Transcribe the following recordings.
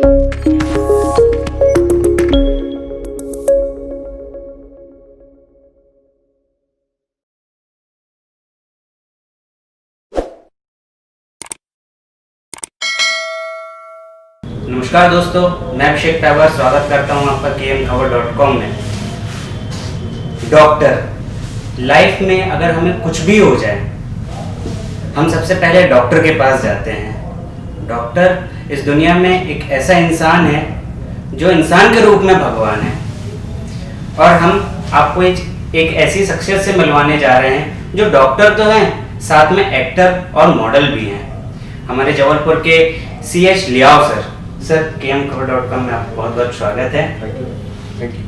नमस्कार दोस्तों, मैं अभिषेक टावर स्वागत करता हूं आपका KMKhabar.com में। डॉक्टर, लाइफ में अगर हमें कुछ भी हो जाए हम सबसे पहले डॉक्टर के पास जाते हैं। डॉक्टर इस दुनिया में एक ऐसा इंसान है जो इंसान के रूप में भगवान है, और हम आपको एक ऐसी शख्सियत से मिलवाने जा रहे हैं जो डॉक्टर तो हैं, साथ में एक्टर और मॉडल भी हैं। हमारे जबलपुर के CH लियाओ सर KMKhabar.com में आपका बहुत बहुत स्वागत है। Thank you.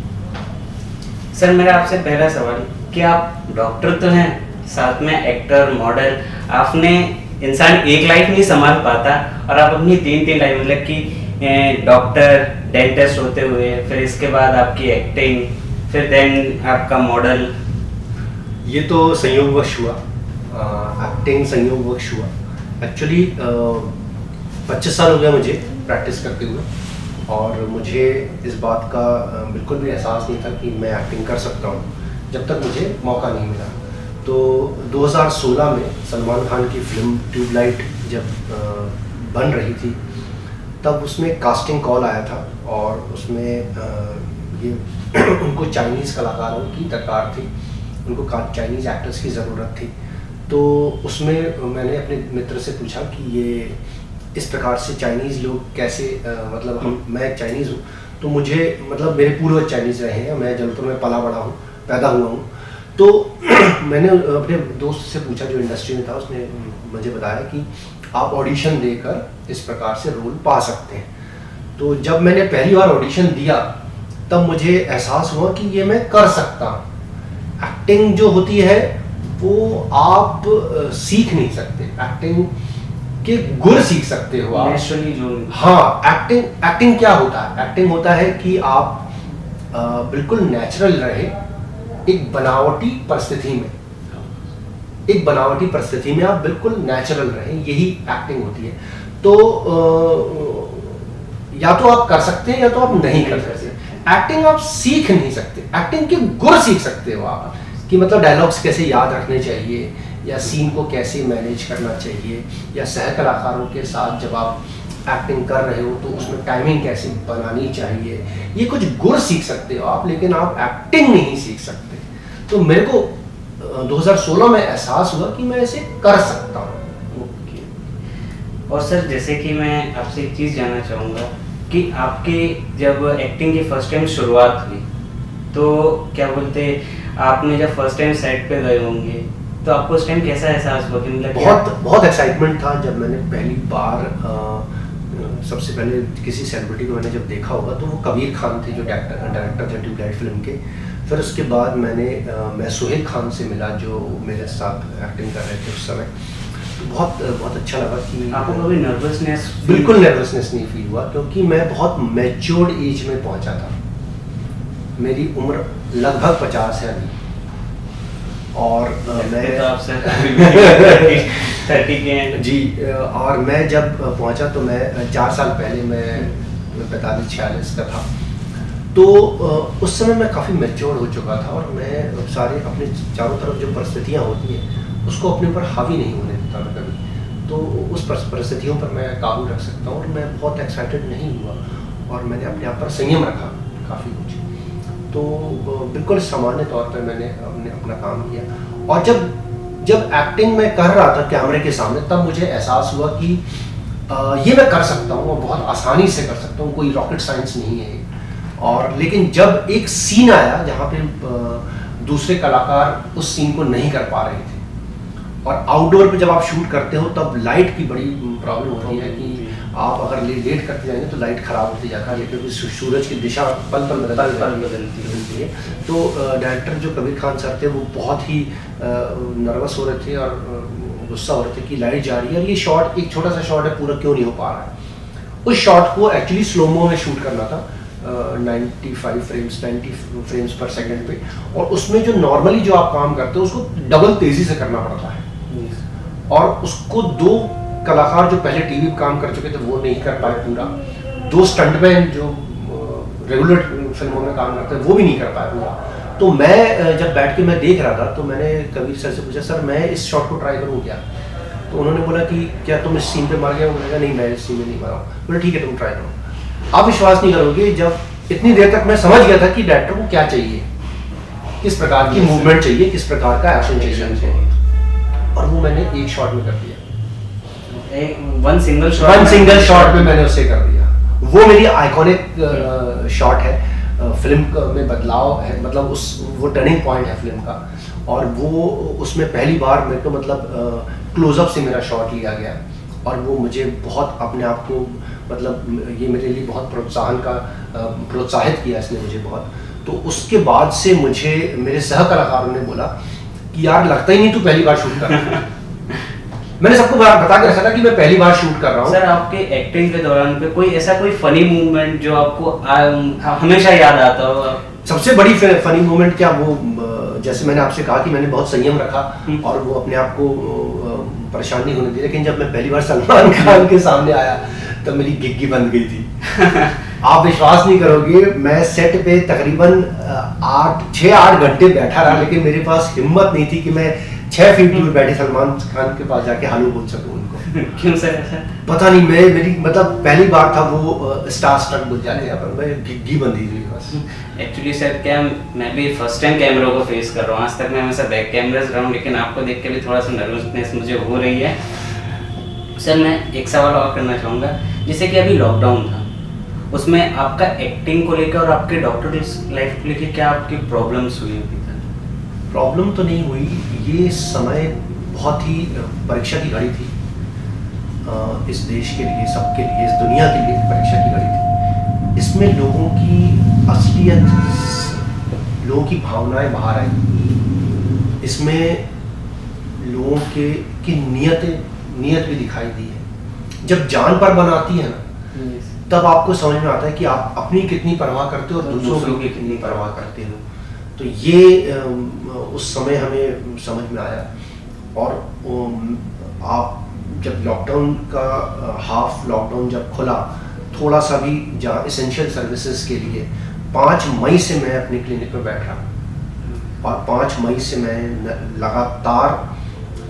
सर, मेरा आपसे पहला सवाल कि आप डॉक्टर तो हैं, साथ में एक्टर मॉडल, आपने इंसान एक लाइफ नहीं संभाल पाता और आप अपनी तीन लाइफ, मतलब कि डॉक्टर, डेंटिस्ट होते हुए, फिर इसके बाद आपकी एक्टिंग, फिर देन आपका मॉडल। ये तो संयोगवश हुआ, एक्टिंग संयोगवश हुआ। एक्चुअली 25 साल हो गया मुझे प्रैक्टिस करते हुए, और मुझे इस बात का बिल्कुल भी एहसास नहीं था कि मैं एक्टिंग कर सकता हूँ जब तक मुझे मौका नहीं मिला। तो 2016 में सलमान खान की फिल्म ट्यूबलाइट जब बन रही थी, तब उसमें कास्टिंग कॉल आया था, और उसमें ये उनको चाइनीज़ कलाकारों की दरकार थी, उनको चाइनीज़ एक्टर्स की ज़रूरत थी। तो उसमें मैंने अपने मित्र से पूछा कि ये इस प्रकार से चाइनीज़ लोग कैसे, मतलब मैं चाइनीज़ हूँ, तो मुझे, मतलब मेरे पूर्वज चाइनीज़ रहे हैं, मैं जबलपुर में पला बड़ा हूँ, पैदा हुआ हूँ। तो मैंने अपने दोस्त से पूछा जो इंडस्ट्री में था, उसने मुझे बताया कि आप ऑडिशन देकर इस प्रकार से रोल पा सकते हैं। तो जब मैंने पहली बार ऑडिशन दिया, तब मुझे एहसास हुआ कि ये मैं कर सकता हूँ। एक्टिंग जो होती है वो आप सीख नहीं सकते, एक्टिंग के गुण सीख सकते हो आप। नेचुरली जो, हाँ, एक्टिंग क्या होता है? एक्टिंग होता है कि आप बिल्कुल नेचुरल रहे एक बनावटी परिस्थिति में, आप बिल्कुल नेचुरल रहे, यही एक्टिंग होती है। तो या तो आप कर सकते हैं या तो आप नहीं कर सकते। एक्टिंग आप सीख नहीं सकते, एक्टिंग के गुण सीख सकते हो आप, कि मतलब डायलॉग्स कैसे याद रखने चाहिए, या सीन को कैसे मैनेज करना चाहिए, या सह कलाकारों के साथ जब आप एक्टिंग कर रहे हो तो उसमें टाइमिंग कैसे बनानी चाहिए, ये कुछ गुण सीख सकते हो आप, लेकिन आप एक्टिंग नहीं सीख सकते। तो मेरे को 2016 में एहसास हुआ कि मैं इसे कर सकता हूँ। ओके। और सर, जैसे कि मैं आपसे एक चीज़ जानना चाहूँगा कि आपके जब एक्टिंग की फर्स्ट टाइम शुरुआत हुई, तो क्या बोलते, आपने जब फर्स्ट टाइम सेट पे गए होंगे, तो आपको उस टाइम कैसा एहसास हुआ? कि मतलब बहुत एक्साइटमेंट था जब मैंने पहली बार सबसे पहले किसी सेलिब्रिटी को मैंने जब देखा होगा, तो वो कबीर खान थे जो डायरेक्टर थे ट्यूबलाइट फिल्म के। फिर उसके बाद मैं सोहेल खान से मिला जो मेरे साथ एक्टिंग कर रहे थे उस समय। तो बहुत अच्छा लगा कि आपको कभी नर्वसनेस? बिल्कुल नर्वसनेस नहीं फील हुआ, क्योंकि मैं बहुत मैच्योर्ड एज में पहुंचा था। मेरी उम्र लगभग 50 है अभी, और मैं तो आप सर 30 के हैं जी। और मैं जब पहुंचा तो मैं 4 साल पहले मैं 45-46 का था। तो उस समय मैं काफ़ी मैच्योर हो चुका था, और मैं सारे अपने चारों तरफ जो परिस्थितियाँ होती हैं उसको अपने ऊपर हावी नहीं होने देता मैं कभी। तो उस परिस्थितियों पर मैं काबू रख सकता हूँ, और मैं बहुत एक्साइटेड नहीं हुआ, और मैंने अपने आप पर संयम रखा काफ़ी कुछ। तो बिल्कुल सामान्य तौर पर मैंने अपना काम किया। और जब एक्टिंग में कर रहा था कैमरे के सामने, तब मुझे एहसास हुआ कि ये मैं कर सकता हूँ, और बहुत आसानी से कर सकता हूँ, कोई रॉकेट साइंस नहीं है। और लेकिन जब एक सीन आया जहाँ पे दूसरे कलाकार उस सीन को नहीं कर पा रहे थे, और आउटडोर पे जब आप शूट करते हो तब लाइट की बड़ी प्रॉब्लम होती है कि आप अगर लेट करते जाएंगे तो लाइट ख़राब होती जाता है, क्योंकि सूरज की दिशा पल पल बदलती है। तो डायरेक्टर जो कबीर खान सर थे वो बहुत ही नर्वस हो रहे थे और गुस्सा हो रहे थे कि लाइट जा रही है, और ये शॉट, एक छोटा सा शॉट है, पूरा क्यों नहीं हो पा रहा है। उस शॉट को एक्चुअली स्लोमो में शूट करना था, 90 फ्रेम्स पर सेकंड पे, और उसमें जो नॉर्मली जो आप काम करते हो उसको डबल तेज़ी से करना पड़ता है। और उसको 2 कलाकार जो पहले टीवी पे काम कर चुके थे वो नहीं कर पाए पूरा, दो स्टंटमैन जो रेगुलर फिल्मों में काम करते हैं वो भी नहीं कर पाए पूरा। तो मैं जब बैठ के मैं देख रहा था तो मैंने कबीर सर से पूछा, सर मैं इस शॉट को ट्राई करूँ क्या? तो उन्होंने बोला कि क्या तुम इस सीन पे मार गए? उन्होंने कहा नहीं, मैं इस सीन में नहीं मारा हूँ। बोला ठीक है, तुम ट्राई करो। आप विश्वास नहीं करोगे, जब इतनी देर तक मैं समझ गया था कि डायरेक्टर को क्या चाहिए, किस प्रकार की मूवमेंट चाहिए, किस प्रकार का एक्शन चाहिए, और वो मैंने एक शॉट में कर दिया। वन सिंगल शॉट में मैंने उसे कर दिया। वो मेरी आइकॉनिक शॉट है, फिल्म में बदलाव है, मतलब वो टर्निंग पॉइंट है फिल्म का। और वो उसमें पहली बार मेरे को मतलब क्लोजअप से मेरा शॉट लिया गया, और वो मुझे बहुत अपने आप को मतलब ये मेरे लिए बहुत प्रोत्साहित किया इसने मुझे बहुत। तो उसके बाद से मुझे मेरे सह कलाकारों ने बोला कि यार लगता ही नहीं तू पहली बार शूट कर रहा है। मैंने सबको बता के रखा था कि मैं पहली बार शूट कर रहा हूँ। सर आपके एक्टिंग के दौरान पे कोई फनी मूवमेंट जो आपको हमेशा याद आता हो? सबसे बड़ी फनी मूवमेंट क्या, वो जैसे मैंने आपसे कहा कि मैंने बहुत संयम रखा और वो अपने आप को परेशान नहीं होने दी, लेकिन जब मैं पहली बार सलमान खान के सामने आया तो मेरी गिग्गी बंद गई थी। आप विश्वास नहीं करोगे, मैं सेट पे तकरीबन 6-8 घंटे बैठा रहा, लेकिन मेरे पास हिम्मत नहीं थी कि मैं 6 फीट दूर बैठे सलमान खान के पास जाके हालू बोल सकूं उनको। क्यों सर ऐसा? पता नहीं, मेरी मतलब पहली बार था वो स्टार स्ट्रक बोल जाते हैं, मैं गिग्गी बंदी थी बस। एक्चुअली सर क्या, मैं भी फर्स्ट टाइम कैमरों को फेस कर रहा हूँ। आज तक मैं हमेशा बैक कैमरास रहा हूँ, लेकिन आपको देख के भी थोड़ा सा नर्वसनेस मुझे हो रही है। सर मैं एक सवाल और करना चाहूँगा, जैसे कि अभी लॉकडाउन था, उसमें आपका एक्टिंग को लेकर और आपके डॉक्टर लाइफ को लेकर क्या आपकी प्रॉब्लम्स हुई अभी तक? प्रॉब्लम तो नहीं हुई, ये समय बहुत ही परीक्षा की घड़ी थी इस देश के लिए, सबके लिए, इस दुनिया के लिए परीक्षा की घड़ी थी। इसमें लोगों की असलियत, लोगों की भावनाएं बाहर आई, इसमें लोगों की नीयत भी दिखाई दी है। जब जान पर बनाती है ना, तब आपको समझ में आता है कि आप अपनी कितनी परवाह करते हो और दूसरों की कितनी परवाह करते हो। तो ये उस समय हमें समझ में आया। और आप जब लॉकडाउन का हाफ लॉकडाउन जब खुला, थोड़ा सा भी जहाँ एसेंशियल सर्विसेज के लिए 5 मई से मैं अपने क्लिनिक पर बैठा, और 5 मई से मैं लगातार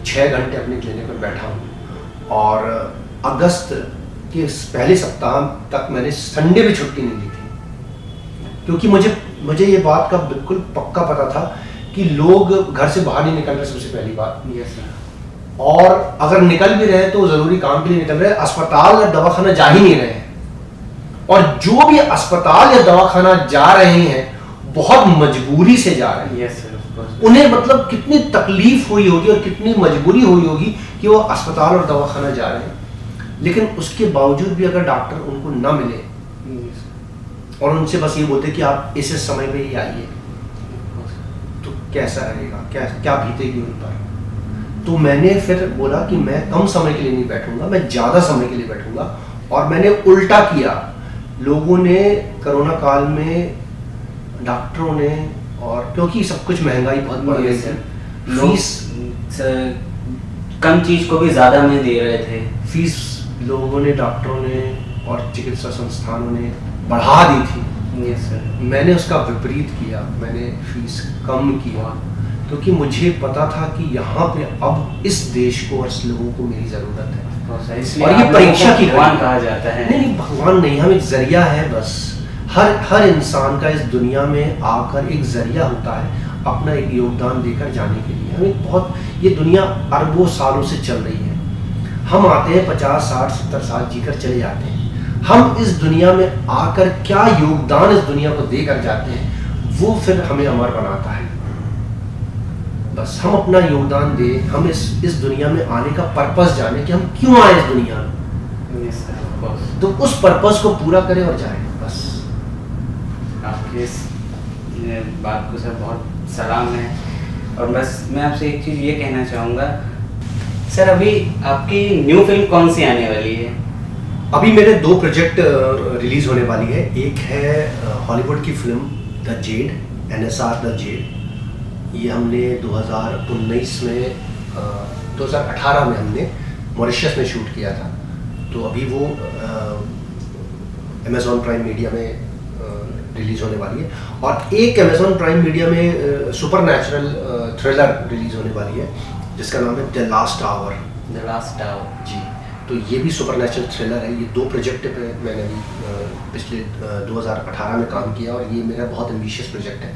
6 घंटे अपने क्लिनिक पर बैठा हूँ। और अगस्त के पहले सप्ताह तक मैंने संडे भी छुट्टी नहीं ली थी, क्योंकि मुझे ये बात का बिल्कुल पक्का पता था कि लोग घर से बाहर नहीं निकल रहे, सबसे पहली बात। और अगर निकल भी रहे तो जरूरी काम के लिए निकल रहे, अस्पताल या दवाखाना जा ही नहीं रहे। और जो भी अस्पताल या दवाखाना जा रहे हैं बहुत मजबूरी से जा रहे हैं। उन्हें मतलब कितनी तकलीफ हुई होगी और कितनी मजबूरी हुई होगी कि वो अस्पताल और दवाखाना जा रहे हैं, लेकिन उसके बावजूद भी अगर डॉक्टर उनको ना मिले और उनसे बस ये बोलते कि आप इस समय पे ही आइए, तो कैसा रहेगा, क्या बीतेगी उन पर। तो मैंने फिर बोला कि मैं कम समय के लिए नहीं बैठूंगा, मैं ज़्यादा समय के लिए बैठूंगा। और मैंने उल्टा किया। लोगों ने कोरोना काल में, डॉक्टरों ने, और क्योंकि सब कुछ महंगाई बहुत बढ़ गई थी, फीस कम चीज को भी ज़्यादा में दे रहे थे, फीस लोगों ने, डॉक्टरों ने और चिकित्सा संस्थानों ने बढ़ा दी थी। मैंने उसका विपरीत किया, मैंने फीस कम किया, क्योंकि मुझे पता था कि यहाँ पे अब इस देश को और इस लोगों को मेरी ज़रूरत है। और ये परीक्षा की भगवान कहा जाता है। नहीं, भगवान नहीं, हम एक जरिया है बस। हर इंसान का इस दुनिया में आकर एक जरिया होता है अपना एक योगदान देकर जाने के लिए। हमें बहुत, ये दुनिया अरबों सालों से चल रही है, हम आते हैं 50, 60, 70 साल जीकर चले जाते हैं। हम इस दुनिया में आकर क्या योगदान इस दुनिया को देकर जाते हैं, वो फिर हमें अमर बनाता है। बस हम अपना योगदान दें, हम इस दुनिया में आने का पर्पस जाने कि हम क्यों आए इस दुनिया में, तो उस पर्पस को पूरा करें और जाएं बस। आपकी इस बात को सर बहुत सलाम है। और बस मैं आपसे एक चीज़ ये कहना चाहूँगा सर, अभी आपकी न्यू फिल्म कौन सी आने वाली है? अभी मेरे 2 प्रोजेक्ट रिलीज होने वाली है। एक है हॉलीवुड की film the Z, NSR the Z. ये हमने 2019 में 2018 में हमने मॉरिशस में शूट किया था। तो अभी वो अमेज़ॉन प्राइम मीडिया में रिलीज़ होने वाली है, और एक अमेज़ॉन प्राइम मीडिया में सुपरनैचुरल थ्रिलर रिलीज़ होने वाली है जिसका नाम है the last hour. The last hour जी, तो ये भी सुपरनैचुरल थ्रिलर है। ये 2 प्रोजेक्ट पे मैंने अभी पिछले 2018 में काम किया, और ये मेरा बहुत एम्बिशियस प्रोजेक्ट है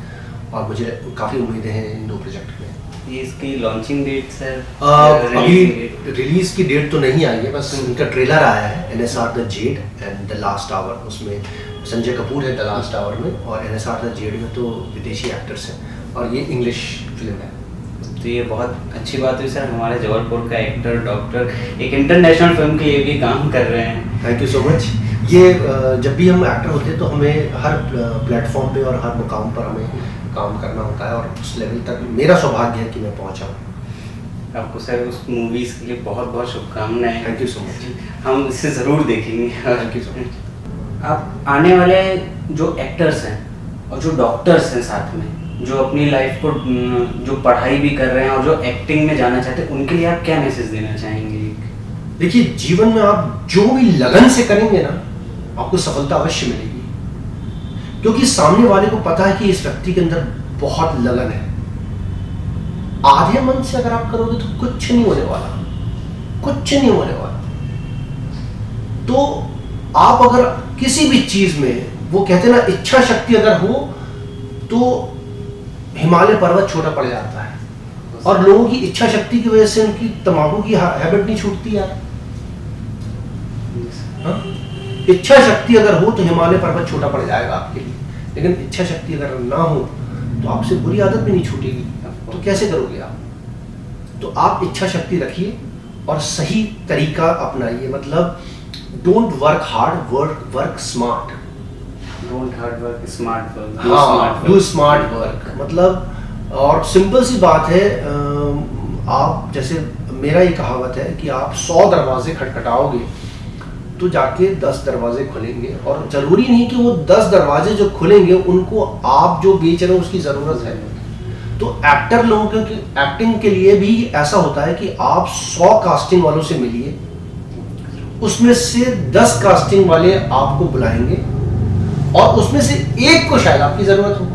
और मुझे काफ़ी उम्मीदें हैं इन 2 प्रोजेक्ट में। ये इसकी लॉन्चिंग डेट सर? अभी रिलीज की डेट तो नहीं आई है, बस उनका ट्रेलर आया है, NSR the Z and the last our. उसमें संजय कपूर है द लास्ट आवर में, और NSR द जेड में तो विदेशी एक्टर्स हैं, और ये इंग्लिश फिल्म है। तो ये बहुत अच्छी बात हुई सर, हमारे जबलपुर का एक्टर डॉक्टर एक इंटरनेशनल फिल्म के लिए भी काम कर रहे हैं। Thank you so much. ये जब भी हम एक्टर होते हैं तो हमें हर प्लेटफॉर्म पे और हर मुकाम पर हमें काम करना होता है, और उस लेवल तक मेरा सौभाग्य है कि मैं पहुंचा हूँ। आपको सर उस मूवीज़ के लिए बहुत बहुत शुभकामनाएं। Thank you so much. हम इसे ज़रूर देखेंगे। Thank you so much. अब आने वाले जो एक्टर्स हैं और जो डॉक्टर्स हैं साथ में, जो अपनी लाइफ को जो पढ़ाई भी कर रहे हैं और जो एक्टिंग में जाना चाहते हैं, उनके लिए आप क्या मैसेज देना चाहेंगे? देखिए, जीवन में आप जो भी लगन से करेंगे ना, आपको सफलता अवश्य मिलेगी, क्योंकि सामने वाले को पता है कि इस व्यक्ति के अंदर बहुत लगन है। आधे मन से अगर आप करोगे तो कुछ नहीं होने वाला, कुछ नहीं होने वाला। तो आप अगर किसी भी चीज में, वो कहते हैं ना, इच्छा शक्ति अगर हो तो हिमालय पर्वत छोटा पड़ जाता है, और लोगों की इच्छा शक्ति की वजह से उनकी तंबाकू की हैबिट नहीं छूटती यार। हाँ? इच्छा शक्ति अगर हो तो हिमालय पर्वत छोटा पड़ जाएगा आपके लिए, लेकिन इच्छा शक्ति अगर ना हो तो आपसे बुरी आदत भी नहीं छूटेगी, तो कैसे करोगे आप? तो आप इच्छा शक्ति रखिए और सही तरीका अपनाइए। मतलब don't work hard, work smart. Don't hard work, smart work. हाँ, डू स्मार्ट वर्क। मतलब, और सिंपल सी बात है, आप जैसे, मेरा ये कहावत है कि आप 100 दरवाजे खटखटाओगे तो जाके 10 दरवाजे खुलेंगे, और जरूरी नहीं कि वो 10 दरवाजे जो खुलेंगे उनको आप जो बेच रहे हो उसकी जरूरत है। तो एक्टर लोगों के एक्टिंग के लिए भी ऐसा होता है कि आप 100 कास्टिंग वालों से मिलिए, उसमें से 10 कास्टिंग वाले आपको बुलाएंगे, और उसमें से एक को शायद आपकी जरूरत हो,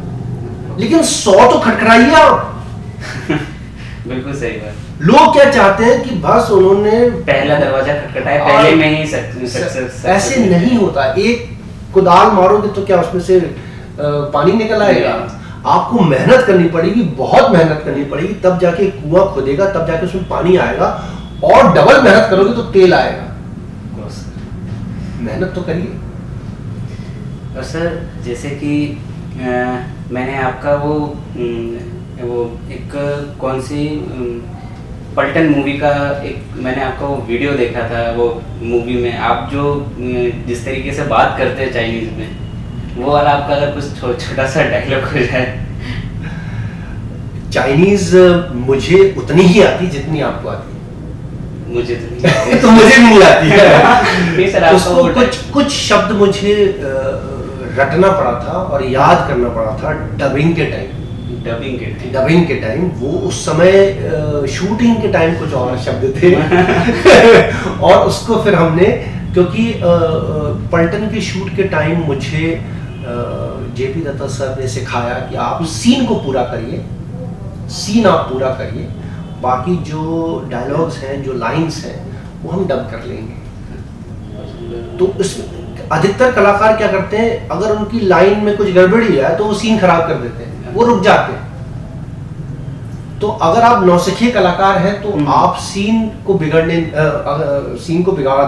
लेकिन 100 तो खटखटाइए आप। बिल्कुल सही बात। लोग क्या चाहते हैं कि बस उन्होंने पहला दरवाजा खटखटाया, पहले में ही सक्सेस। ऐसे नहीं होता। एक कुदाल मारोगे तो क्या उसमें से पानी निकल आएगा? आपको मेहनत करनी पड़ेगी, बहुत मेहनत करनी पड़ेगी, तब जाके कुआं खुदेगा, तब जाके उसमें पानी आएगा, और डबल मेहनत करोगे तो तेल आएगा। मेहनत तो करिए। और सर, जैसे कि मैंने आपका वो एक कौन सी पलटन मूवी का एक मैंने आपका वो वीडियो देखा था। वो मूवी में आप जो जिस तरीके से बात करते हैं चाइनीज में, वो वाला आपका अगर कुछ छोटा सा डायलॉग हो जाए। चाइनीज मुझे उतनी ही आती जितनी आपको आती है। मुझे तो नहीं आती। तो मुझे नहीं आती है। नहीं सर, आपको कुछ शब्द मुझे रटना पड़ा था और याद करना पड़ा था डबिंग के टाइम। डबिंग के टाइम वो उस समय शूटिंग के टाइम कुछ और शब्द थे। और उसको फिर हमने, क्योंकि पलटन के शूट के टाइम मुझे जेपी दत्ता सर ने सिखाया कि आप सीन को पूरा करिए, सीन आप पूरा करिए, बाकी जो डायलॉग्स हैं, जो लाइंस हैं, वो हम डब कर लेंगे। तो इसमें अधिकतर कलाकार क्या करते हैं, अगर उनकी लाइन में कुछ गड़बड़ी है तो वो सीन खराब कर देते हैं, वो रुक जाते हैं। तो अगर आप नौसिखिए कलाकार हैं तो आप सीन को बिगाड़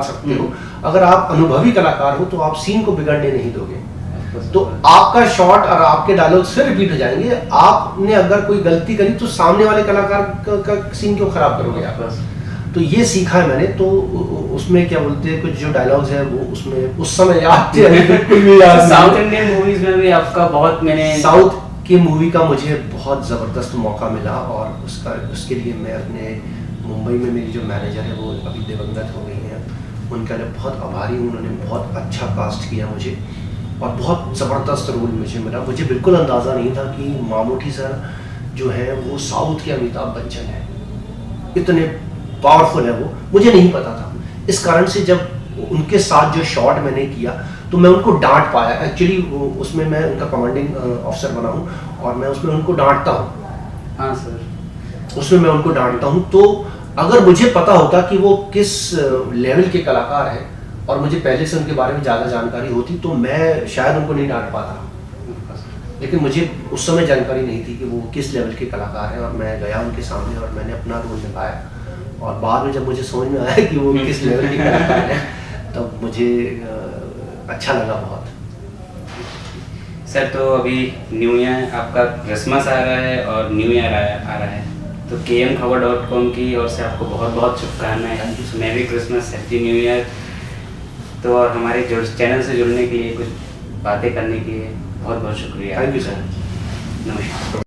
सकते हो। अगर आप अनुभवी कलाकार हो तो आप सीन को बिगड़ने नहीं दोगे। तो आपका शॉट और आपके डायलॉग फिर रिपीट हो जाएंगे। आपने अगर कोई गलती करी तो सामने वाले कलाकार का सीन क्यों खराब करोगे आप? तो ये सीखा है मैंने। तो उसमें क्या बोलते हैं, कुछ जो डायलॉग्स हैं वो उसमें उस समय याद थे। साउथ इंडियन मूवीज में भी आपका बहुत, मैंने साउथ की मूवी का मुझे बहुत ज़बरदस्त मौका मिला, और उसके लिए मैं अपने मुंबई में मेरी जो मैनेजर है वो अभी दिवंगत हो गई हैं, उनके लिए बहुत आभारी हूँ। उन्होंने बहुत अच्छा कास्ट किया मुझे, और बहुत ज़बरदस्त रोल मुझे मिला। मुझे बिल्कुल अंदाज़ा नहीं था कि मामूटी सर जो है वो साउथ के अमिताभ बच्चन है, इतने पावरफुल है वो, मुझे नहीं पता था। इस कारण से जब उनके साथ जो शॉट मैंने किया तो मैं उनको डांट पाया एक्चुअली, उसमें मैं उनका कमांडिंग ऑफिसर बना हूँ और मैं उसमें उनको डांटता हूँ। हाँ सर। उसमें मैं उनको डांटता हूँ। तो अगर मुझे पता होता कि वो किस लेवल के कलाकार हैं और मुझे पहले से उनके बारे में ज़्यादा जानकारी होती तो मैं शायद उनको नहीं डांट पाता, लेकिन मुझे उस समय जानकारी नहीं थी कि वो किस लेवल के कलाकार हैं। और मैं गया उनके सामने और मैंने अपना रोल निभाया, और बाद में जब मुझे समझ में आया कि वो किस लेवल के कलाकार हैं तब मुझे अच्छा लगा बहुत। सर तो अभी न्यू ईयर, आपका क्रिसमस आ रहा है और न्यू ईयर आ रहा है, तो kmkhabar.com की ओर से आपको बहुत बहुत शुभकामनाएं। मैं भी क्रिसमस, हैप्पी न्यू ईयर। तो और हमारे चैनल से जुड़ने के लिए, कुछ बातें करने के लिए बहुत बहुत शुक्रिया। Thank you sir. नमस्कार।